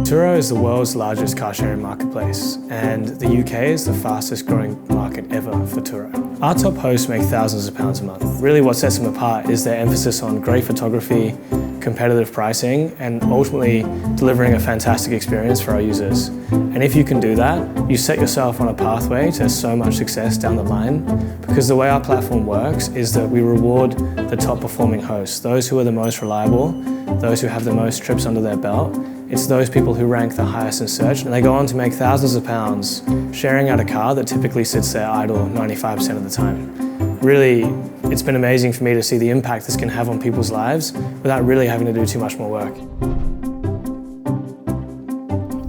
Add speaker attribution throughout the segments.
Speaker 1: Turo is the world's largest car sharing marketplace, and the UK is the fastest growing market ever for Turo. Our top hosts make thousands of pounds a month. Really what sets them apart is their emphasis on great photography, competitive pricing, and ultimately delivering a fantastic experience for our users. And if you can do that, you set yourself on a pathway to so much success down the line, because the way our platform works is that we reward the top performing hosts, those who are the most reliable, those who have the most trips under their belt. It's those people who rank the highest in search, and they go on to make thousands of pounds sharing out a car that typically sits there idle 95% of the time. Really, it's been amazing for me to see the impact this can have on people's lives without really having to do too much more work.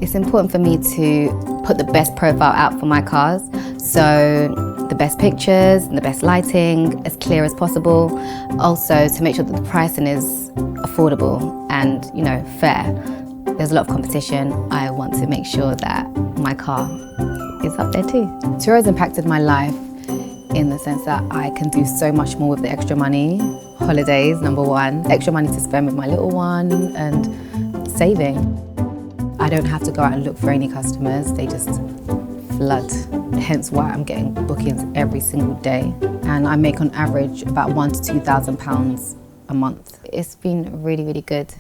Speaker 2: It's important for me to put the best profile out for my cars, so the best pictures and the best lighting, as clear as possible. Also to make sure that the pricing is affordable and, fair. There's a lot of competition. I want to make sure that my car is up there too. Turo's impacted my life in the sense that I can do so much more with the extra money. Holidays, number one. Extra money to spend with my little one and saving. I don't have to go out and look for any customers. They just flood. Hence why I'm getting bookings every single day. And I make on average about £1,000 to £2,000 a month. It's been really, really good.